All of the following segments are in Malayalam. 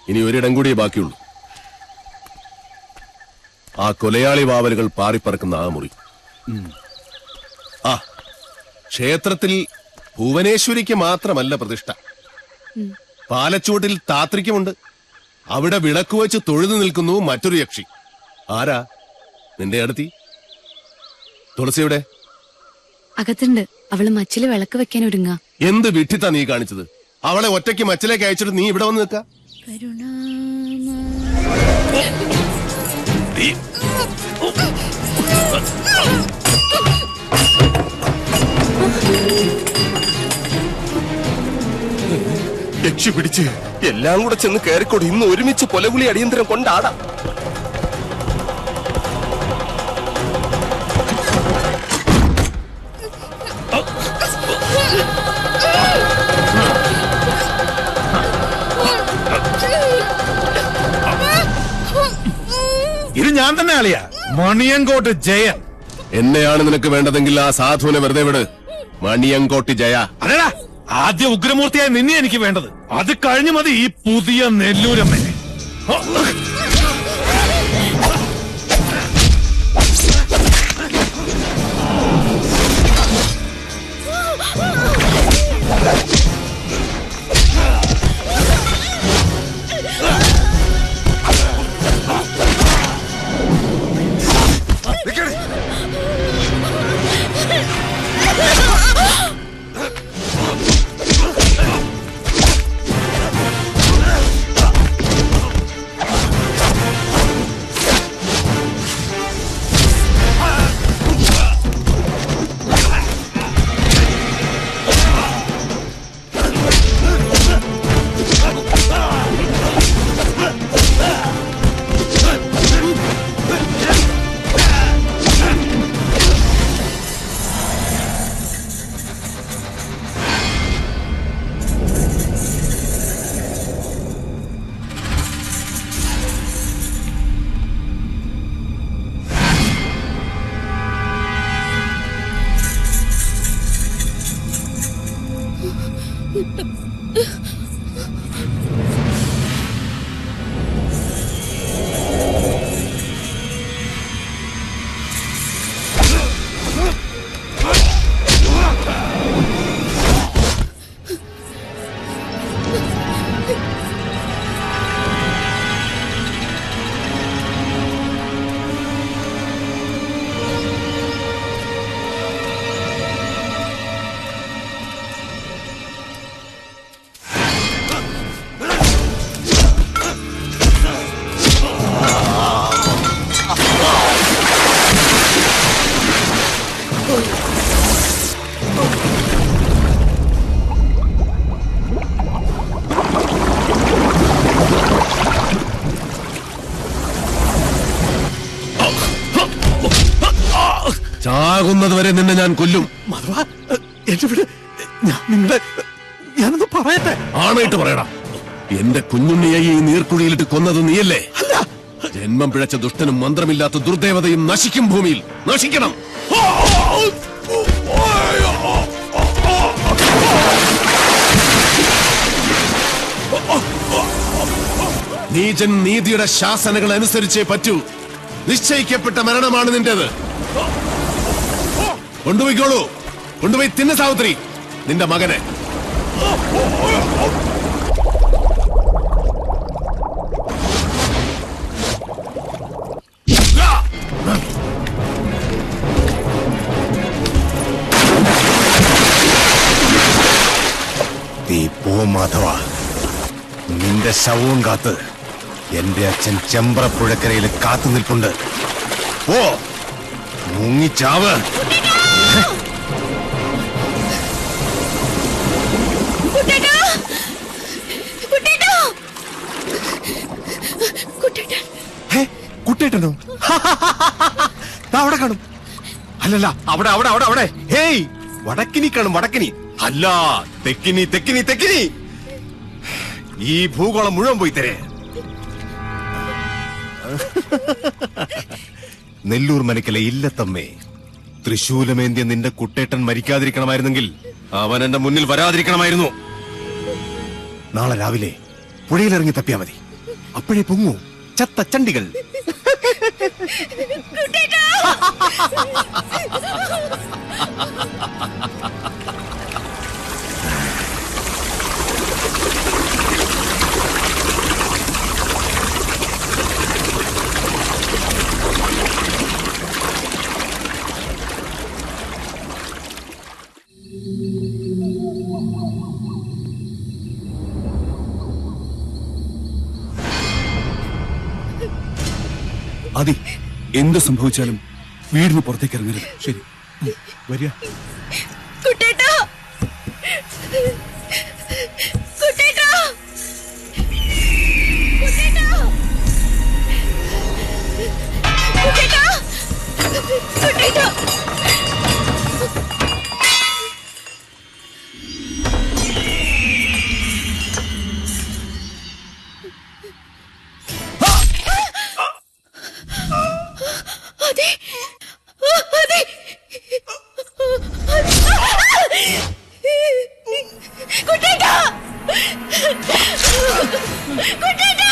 ഇനി ഒരിടം കൂടിയേ ബാക്കിയുള്ളൂ. ആ കൊലയാളി വാവലുകൾ പാറിപ്പറക്കുന്ന ആ മുറി. ആ ക്ഷേത്രത്തിൽ ഭുവനേശ്വരിക്ക് മാത്രമല്ല പ്രതിഷ്ഠ, പാലച്ചുവട്ടിൽ താത്രിക്കുമുണ്ട്. അവിടെ വിളക്ക് വെച്ച് തൊഴുതു നിൽക്കുന്നു മറ്റൊരു യക്ഷി. ആരാ? നിന്റെ അടുത്തി തുളസിയുടെ അകത്തുണ്ട്. അവള് മച്ചില് വിളക്ക് വെക്കാൻ ഒരുങ്ങ. എന്ത് വിട്ടിത്താ നീ കാണിച്ചത്? അവളെ ഒറ്റയ്ക്ക് മച്ചിലേക്ക് അയച്ചിട്ട് നീ ഇവിടെ വന്ന് നിൽക്ക. യക്ഷി പിടിച്ച് എല്ലാം കൂടെ ചെന്ന് കയറിക്കോട്. ഇന്ന് ഒരുമിച്ച് കൊലവിളി അടിയന്തരം കൊണ്ടാടാം. ഇത് ഞാൻ തന്നെ അളിയാ, മണിയങ്കോട്ട് ജയൻ. എന്നെയാണ് നിനക്ക് വേണ്ടതെങ്കിൽ ആ സാധുവിനെ വെറുതെ വിട്. മണിയങ്കോട്ട് ജയ. അതെടാ, ആദ്യ ഉഗ്രമൂർത്തിയായ നിന്നെ എനിക്ക് വേണ്ടത്. അത് കഴിഞ്ഞു മതി ഈ പുതിയ നെല്ലൂരമ്മനെ. ചാകുന്നത് വരെ നിന്നെ ഞാൻ കൊല്ലും. ഞാനൊന്ന് പറയട്ടെ. ആണായിട്ട് പറയടാ. എന്റെ കുഞ്ഞുണ്ണിയെ ഈ നീർക്കുഴിയിലിട്ട് കൊന്നത് നീയല്ലേ? ജന്മം പിഴച്ച ദുഷ്ടനും മന്ത്രമില്ലാത്ത ദുർദേവതയും നശിക്കും. ഭൂമിയിൽ നശിക്കണം. നീചൻ നീതിയുടെ ശാസനകൾ അനുസരിച്ചേ പറ്റൂ. നിശ്ചയിക്കപ്പെട്ട മരണമാണ് നിന്റേത്. കൊണ്ടുപോയിക്കോളൂ. കൊണ്ടുപോയി തിന്ന സാവിത്രി നിന്റെ മകനെ. നീ പോ മാധവ. നിന്റെ ശവവും കാത്ത് എന്റെ അച്ഛൻ ചെമ്പ്രപ്പുഴക്കരയിൽ കാത്തു നിൽപ്പുണ്ട്. ഓ മുങ്ങിച്ചാവ്. കുട്ടേട്ടനോ? അവിടെ കാണും. അല്ലല്ല, അവിടെ അവിടെ അവിടെ അവിടെ. ഹേയ്, വടക്കിനി കാണും. വടക്കിനി അല്ല, തെക്കിനി തെക്കിനി തെക്കിനി. ഈ ഭൂഗോളം മുഴുവൻ പോയി തരേ. നെല്ലൂർ മനക്കലെ ഇല്ലത്തമ്മേ, തൃശൂലമേന്തിയ നിന്റെ കുട്ടേട്ടൻ മരിക്കാതിരിക്കണമായിരുന്നെങ്കിൽ അവൻ എന്റെ മുന്നിൽ വരാതിരിക്കണമായിരുന്നു. നാളെ രാവിലെ പുഴയിലിറങ്ങി തപ്പിയാ മതി. അപ്പോഴേ പൊങ്ങൂ ചത്ത ചണ്ടികൾ. അതി എന്ത് സംഭവിച്ചാലും വീടിന് പുറത്തേക്ക് ഇറങ്ങരുത്. ശരി, വരിക. കുട്ടേട്ടാ, കുട്ടേട്ടാ, കുട്ടേട്ടാ, കുട്ടേട്ടാ, കുട്ടേട്ടാ. അതെ, അതെ, കുട്ടേട്ടാ, കുട്ടേട്ടാ.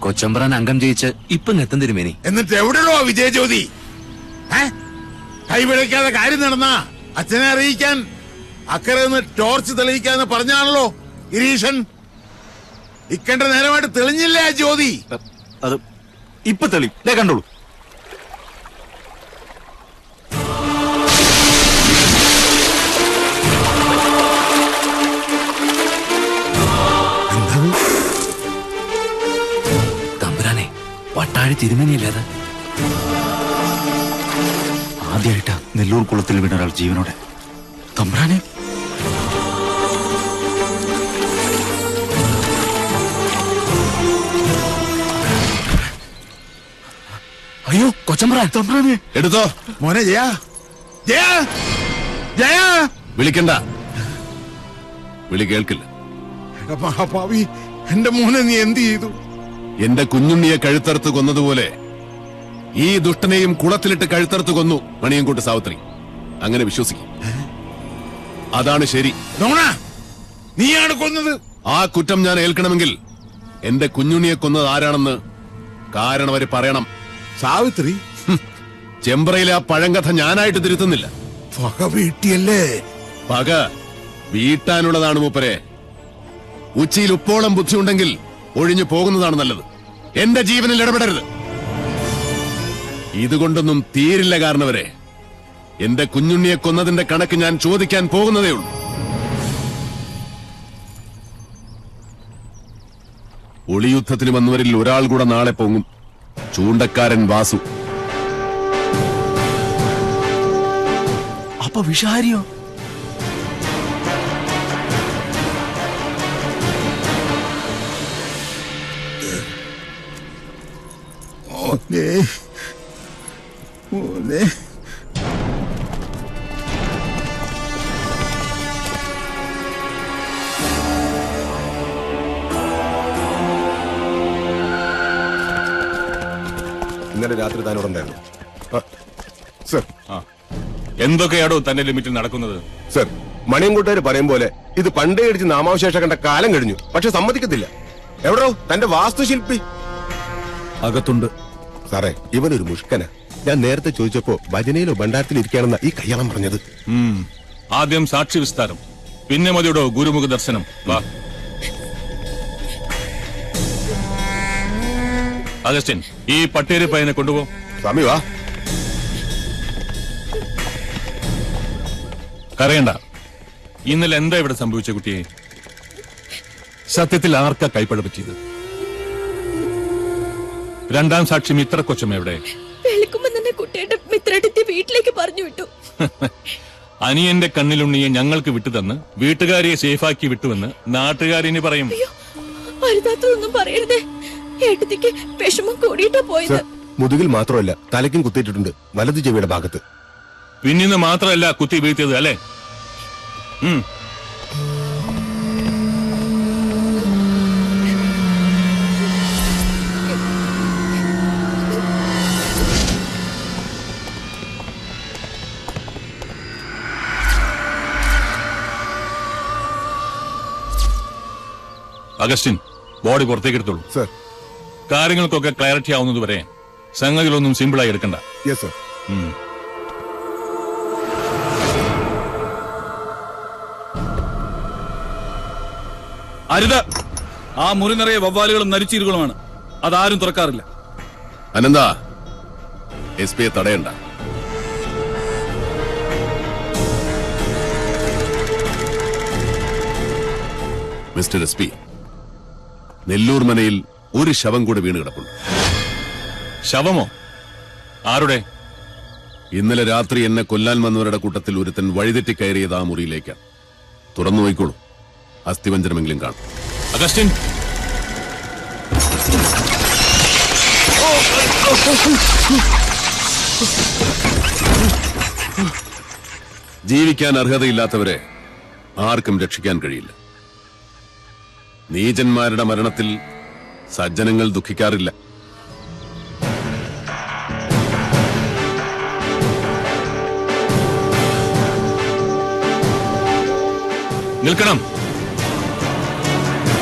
കൊച്ചമ്പ്രാൻ അംഗം ജയിച്ച് ഇപ്പൊ എത്തും തിരുമേനി. എന്നിട്ട് എവിടെയോ വിജയജ്യോതി? കൈവിളയ്ക്കാതെ കാര്യം നടന്ന അച്ഛനെ അറിയിക്കാൻ അക്കരെ നിന്ന് ടോർച്ച് തെളിയിക്കാന്ന് പറഞ്ഞാണല്ലോ ഗിരീഷൻ. ഇക്കണ്ട നേരമായിട്ട് തെളിഞ്ഞില്ലേ ആ ജ്യോതി? അത് ഇപ്പൊ തെളി കണ്ടോളൂ. തമ്പുരാനെ, വട്ടാഴി തിരുമേനിയല്ലേ അത്? ആദ്യമായിട്ടാ നെല്ലൂർ കുളത്തിൽ വീണ ഒരാൾ ജീവനോടെ. തമ്പ്രാനെ, അയ്യോ കൊച്ചമ്പ്രാൻ, തമ്പ്രാനെ എടുത്തോ. മോനെ ജയ, ജയ, ജയ. വിളിക്കണ്ട, വിളി കേൾക്കില്ല. എടാ മഹാഭാവി, എന്റെ മോനെ നീ എന്ത് ചെയ്തു? എന്റെ കുഞ്ഞുണ്ണിയെ കഴുത്തറുത്ത് കൊന്നതുപോലെ ഈ ദുഷ്ടനെയും കുളത്തിലിട്ട് കഴുത്തറുത്ത് കൊന്നു മണിയൻകൂട്ട് സാവിത്രി. അങ്ങനെ വിശ്വസിക്കും, അതാണ് ശരി. നോണ, നീയാണ് കൊന്നത്. ആ കുറ്റം ഞാൻ ഏൽക്കണമെങ്കിൽ എന്റെ കുഞ്ഞുണ്ണിയെ കൊന്നത് ആരാണെന്ന് കാരണം അവര് പറയണം. സാവിത്രി ചെമ്പ്രയിലെ ആ പഴങ്കഥ ഞാനായിട്ട് തിരുത്തുന്നില്ല. പക വീട്ടിയല്ലേ? പക വീട്ടാനുള്ളതാണ് മൂപ്പരെ. ഉച്ചയിൽ ഉപ്പോളം ബുദ്ധിയുണ്ടെങ്കിൽ ഒഴിഞ്ഞു പോകുന്നതാണ് നല്ലത്. എന്റെ ജീവനിൽ ഇടപെടരുത്. ഇതുകൊണ്ടൊന്നും തീരില്ല കാരണവരെ. എന്റെ കുഞ്ഞുണ്ണിയെ കൊന്നതിന്റെ കണക്ക് ഞാൻ ചോദിക്കാൻ പോകുന്നതേ ഉള്ളൂ. ഒളിയുദ്ധത്തിന് വന്നവരിൽ ഒരാൾ കൂടെ നാളെ പൊങ്ങും. ചൂണ്ടക്കാരൻ വാസു. അപ്പൊ വിഷാരിയോ? മോനെ, മോനെ. ഇന്നലെ രാത്രി താനോടുണ്ടായിരുന്നു. സർ, എന്തൊക്കെയാണോ തന്റെ ലിമിറ്റിൽ നടക്കുന്നത്? സർ, മണിയൻകൂട്ടുകാർ പറയും പോലെ ഇത് പണ്ടേ അടിച്ച് നാമാവശേഷം കണ്ട കാലം കഴിഞ്ഞു. പക്ഷെ സമ്മതിക്കത്തില്ല. എവിടോ തന്റെ വാസ്തുശില്പി? അകത്തുണ്ട്. സാറേ, ഇവനൊരു മുഷ്കന. ഞാൻ നേരത്തെ ചോദിച്ചപ്പോ ഭജനയിലോ ഭണ്ഡാരത്തിൽ ഇരിക്കുകയാണെന്ന ഈ കയ്യാളം പറഞ്ഞത്. ആദ്യം സാക്ഷി വിസ്താരം, പിന്നെ മതിയോടോ ഗുരുമുഖ ദർശനം. വാ അഗസ്റ്റിൻ, ഈ പട്ടേരി പയ്യനെ കൊണ്ടുപോ. സ്വാമി വാ. കരയണ്ട. ഇന്നലെ എന്താ ഇവിടെ സംഭവിച്ച കുട്ടിയെ? സത്യത്തിൽ ആർക്കാ കൈപ്പഴ പറ്റിയത്? രണ്ടാം സാക്ഷി മിത്ര കൊച്ചമ്മ എവിടെ? വെളുക്കുമ്പോ തന്നെ കുട്ടിയുടെ മിത്രടുത്തി വീട്ടിലേക്ക് പറഞ്ഞു വിട്ടു. അനിയന്റെ കണ്ണിലുണ്ണിയെ ഞങ്ങൾക്ക് വിട്ടുതന്ന് വീട്ടുകാരിയെ സേഫാക്കി വിട്ടുവെന്ന് നാട്ടുകാരിനി പറയും. അരുതാത്തൊന്നും പറയരുതേ. ഏട്ടത്തിക്ക് വിഷമം കൂടിയിട്ടാ പോയത്. മുതുകിൽ മാത്രമല്ല തലയ്ക്കും കുത്തിയിട്ടുണ്ട്, വലതു ചെവിയുടെ ഭാഗത്ത്. പിന്നിന്ന് മാത്രമല്ല കുത്തി വീഴ്ത്തിയത് അല്ലേ? അഗസ്റ്റിൻ, ബോഡി പുറത്തേക്ക് എടുത്തോളൂ. സർ. കാര്യങ്ങൾക്കൊക്കെ ക്ലാരിറ്റി ആവുന്നത് വരെ സംഗതികളൊന്നും സിമ്പിളായി എടുക്കണ്ട. Yes sir. അരുത്. ആ മുറി നിറയെ വവ്വാലുകളും നരിച്ചീരുകളുമാണ്. അതാരും തുറക്കാറില്ല. അനന്ത, എസ് പിയെ തടയണ്ട. മിസ്റ്റർ എസ് പി, നെല്ലൂർ മനയിൽ ഒരു ശവം കൂടെ വീണ് കിടപ്പുണ്ട്. ശവമോ? ആരുടെ? ഇന്നലെ രാത്രി എന്നെ കൊല്ലാൻ വന്നവരുടെ കൂട്ടത്തിൽ ഒരുത്തൻ വഴിതെറ്റി കയറിയത് ആ മുറിയിലേക്കാണ്. തുറന്നു നോയിക്കോളൂ, അസ്ഥിവഞ്ചനമെങ്കിലും കാണും. അഗസ്റ്റിൻ, ജീവിക്കാൻ അർഹതയില്ലാത്തവരെ ആർക്കും രക്ഷിക്കാൻ കഴിയില്ല. നീചന്മാരുടെ മരണത്തിൽ സജ്ജനങ്ങൾ ദുഃഖിക്കാറില്ല. നിൽക്കണം.